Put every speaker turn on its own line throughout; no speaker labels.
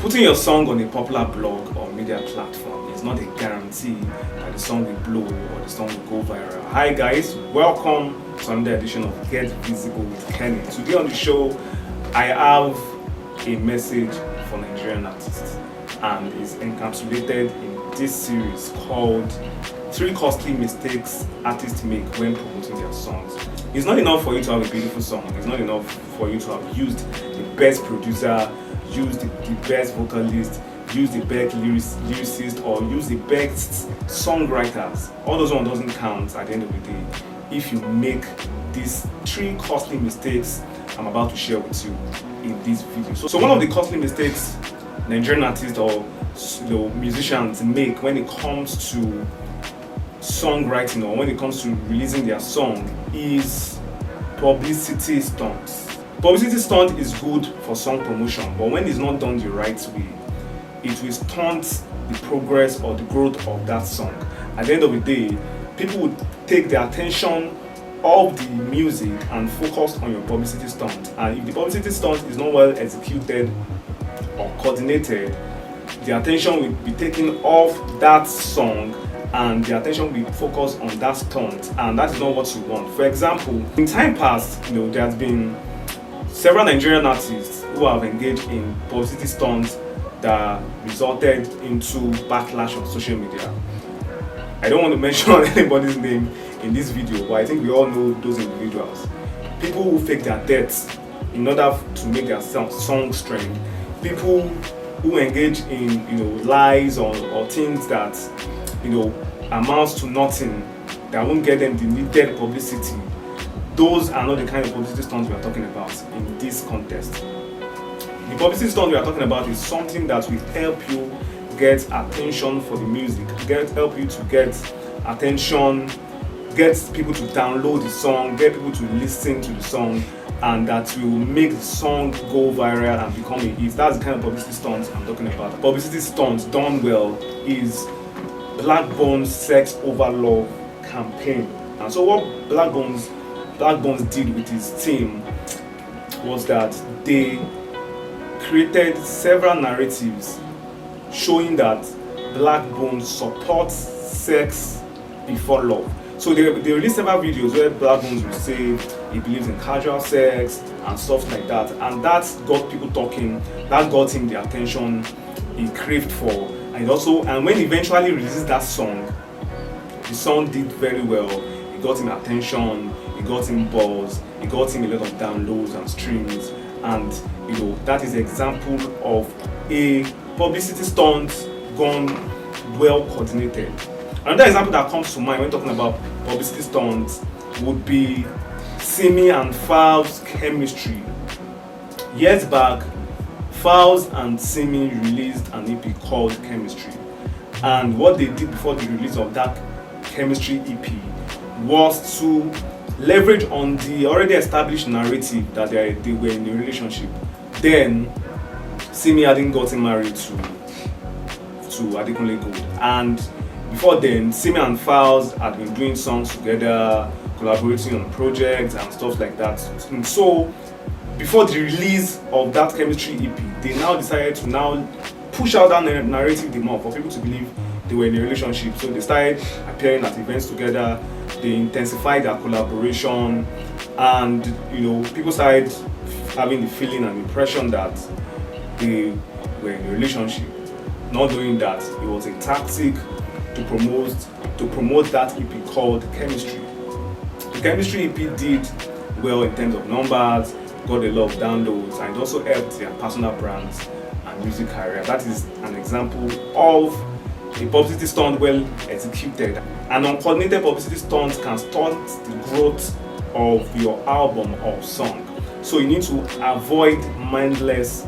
Putting your song on a popular blog or media platform is not a guarantee that the song will blow or the song will go viral. Hi guys, welcome to another edition of Get Visible with Kenny. Today on the show, I have a message for Nigerian artists, and it's encapsulated in this series called 3 Costly Mistakes Artists Make When Promoting Their Songs. It's not enough for you to have a beautiful song. It's not enough for you to have used the best producer, use the best vocalist, use the best lyricist, or use the best songwriters. All those ones doesn't count at the end of the day if you make these 3 costly mistakes I'm about to share with you in this video. So one of the costly mistakes Nigerian artists or musicians make when it comes to songwriting or when it comes to releasing their song is publicity stunts. Publicity stunt is good for song promotion, but when it's not done the right way, it will stunt the progress or the growth of that song. At the end of the day, people would take their attention off the music and focus on your publicity stunt. And if the publicity stunt is not well executed or coordinated, the attention will be taken off that song and the attention will be focused on that stunt, and that is not what you want. For example, in time past, there has been several Nigerian artists who have engaged in publicity stunts that resulted into backlash on social media. I don't want to mention anybody's name in this video, but I think we all know those individuals. People who fake their deaths in order to make their songs trend. People who engage in lies or things that amounts to nothing, that won't get them the needed publicity. Those are not the kind of publicity stunts we are talking about in this context. The publicity stunt we are talking about is something that will help you get attention for the music, help you to get attention, get people to download the song, get people to listen to the song, and that will make the song go viral and become a hit. That's the kind of publicity stunt I'm talking about. Publicity stunt done well is Blackbone's Sex Over Love campaign. And so what Blackbones did with his team was that they created several narratives showing that Blackbone supports sex before love. So they released several videos where Blackbones will say he believes in casual sex and stuff like that, and that got people talking. That got him the attention he craved for, and when he eventually released that song, the song did very well. It got him attention, it got him buzz, it got him a lot of downloads and streams, and that is an example of a publicity stunt gone well coordinated. Another example that comes to mind when talking about publicity stunts would be Simi and Falz chemistry. Years back, Falz and Simi released an EP called Chemistry, and what they did before the release of that Chemistry EP was to leverage on the already established narrative that they were in a relationship. Then Simi hadn't gotten married to Adekunle Gold, and before then Simi and Falz had been doing songs together, collaborating on projects and stuff like that. And so before the release of that Chemistry EP, they now decided to now push out that narrative the more for people to believe they were in a relationship. So they started appearing at events together, they intensified their collaboration, and people started having the feeling and impression that they were in a relationship, not knowing that it was a tactic to promote that EP called Chemistry. The Chemistry EP did well in terms of numbers, got a lot of downloads, and it also helped their personal brands and music career. That is an example of a publicity stunt well executed. An uncoordinated publicity stunt can stunt the growth of your album or song. So you need to avoid mindless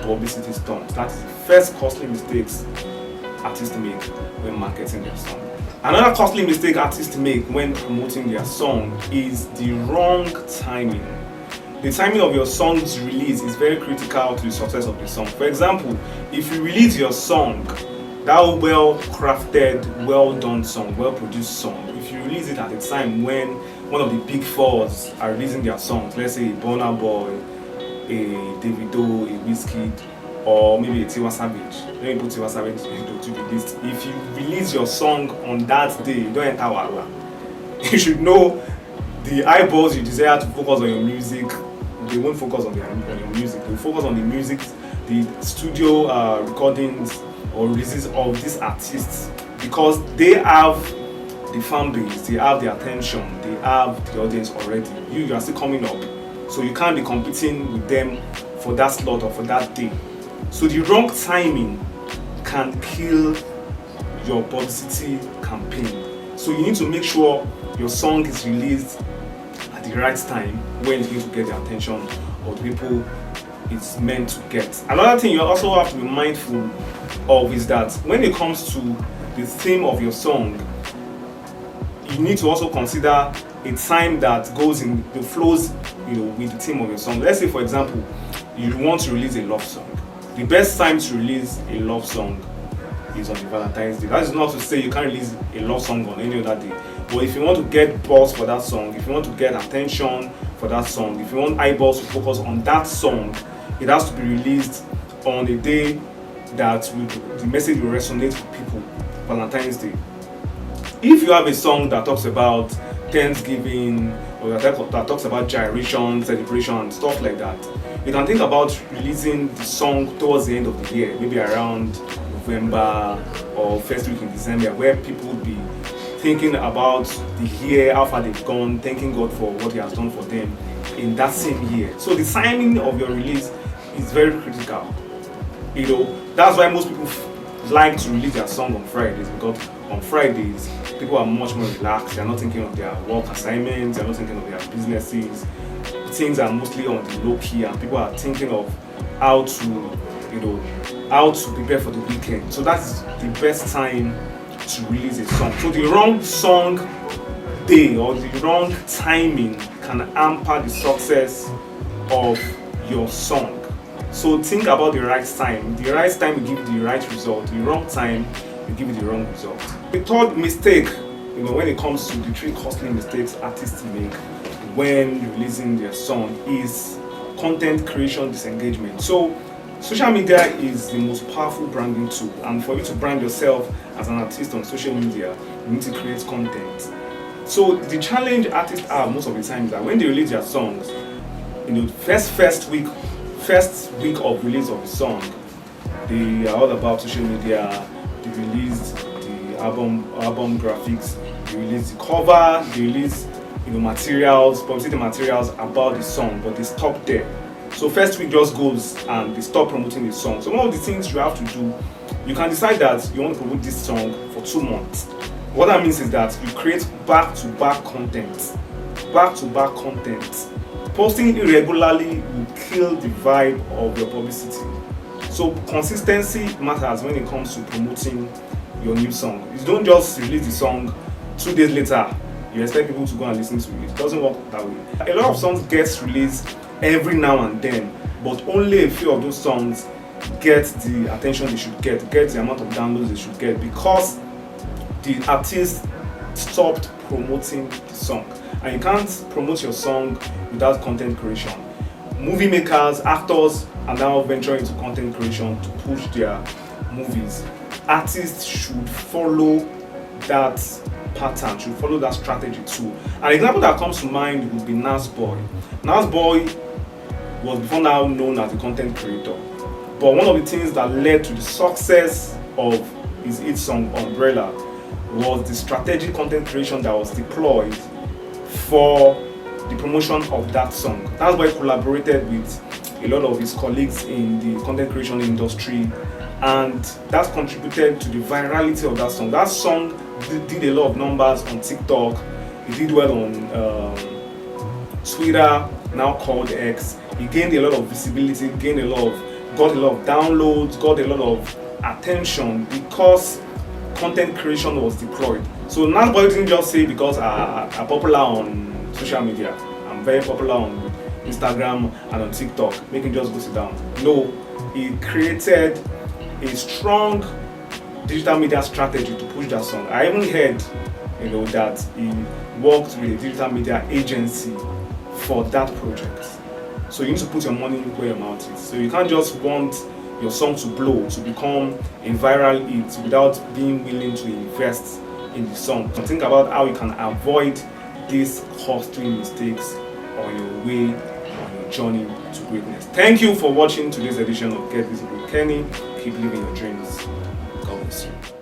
publicity stunts. That is the first costly mistakes artists make when marketing their song. Another costly mistake artists make when promoting their song is the wrong timing. The timing of your song's release is very critical to the success of the song. For example, if you release your song, that well-crafted, well-done song, well-produced song, if you release it at a time when one of the big fours are releasing their songs, let's say a Burna Boy, a Davido, a Wizkid, or maybe a Tiwa Savage. Let me put Tiwa Savage into the list. If you release your song on that day, you don't enter Wala. You should know the eyeballs you desire to focus on your music, they won't focus on your music. They'll focus on the music, the studio recordings or releases of these artists, because they have the fan base, they have the attention, they have the audience already. You are still coming up, so you can't be competing with them for that slot or for that day. So the wrong timing can kill your publicity campaign. So you need to make sure your song is released at the right time when it's going to get the attention of the people it's meant to get. Another thing you also have to be mindful of is that when it comes to the theme of your song, you need to also consider a time that goes in the flows, with the theme of your song. Let's say, for example, you want to release a love song. The best time to release a love song is on the Valentine's Day. That is not to say you can't release a love song on any other day. But if you want to get buzz for that song, if you want to get attention for that song, if you want eyeballs to focus on that song, it has to be released on a day that the message will resonate with people. Valentine's Day. If you have a song that talks about Thanksgiving or that talks about gyration, celebration, and stuff like that, you can think about releasing the song towards the end of the year, maybe around November or first week in December, where people would be thinking about the year, how far they've gone, thanking God for what He has done for them in that same year. So the timing of your release is very critical. That's why most people like to release their song on Fridays, because on Fridays people are much more relaxed. They're not thinking of their work assignments, they're not thinking of their businesses. Things are mostly on the low key, and people are thinking of how to prepare for the weekend. So that's the best time to release a song. So the wrong song day or the wrong timing can hamper the success of your song. So think about the right time. The right time will give you the right result. The wrong time will give you the wrong result. The third mistake, when it comes to the three costly mistakes artists make when releasing their song, is content creation disengagement. So social media is the most powerful branding tool, and for you to brand yourself as an artist on social media, you need to create content. So the challenge artists have most of the time is that when they release their songs, first week of release of the song, they are all about social media. They release the album graphics, they release the cover, they release publicity materials about the song, but they stop there. So first week just goes and they stop promoting the song. So one of the things you have to do, you can decide that you want to promote this song for 2 months. What that means is that you create back-to-back content. Posting irregularly will kill the vibe of your publicity. So consistency matters when it comes to promoting your new song. You don't just release the song 2 days later, you expect people to go and listen to it. It doesn't work that way. A lot of songs get released every now and then, but only a few of those songs get the attention they should get the amount of downloads they should get, because the artist stopped promoting the song. And you can't promote your song without content creation. Movie makers, actors are now venturing into content creation to push their movies. Artists should follow that pattern, should follow that strategy too. An example that comes to mind would be Nas Boy. Nas Boy was before now known as a content creator, but one of the things that led to the success of his hit song Umbrella was the strategic content creation that was deployed for the promotion of that song. That's why he collaborated with a lot of his colleagues in the content creation industry, and that contributed to the virality of that song. That song did a lot of numbers on TikTok. It did well on Twitter, now called X. He gained a lot of visibility, got a lot of downloads, got a lot of attention because content creation was deployed. So Nas Boy didn't just say because I'm popular on social media, I'm very popular on Instagram and on TikTok, make him just go sit down. No, he created a strong digital media strategy to push that song. I even heard, that he worked with a digital media agency for that project. So you need to put your money where your mouth is. So you can't just want your song to blow, to become a viral hit without being willing to invest in the song. So think about how you can avoid these costly mistakes on your way, on your journey to greatness. Thank you for watching today's edition of Get Visible with Kenny. Keep living your dreams. God bless you.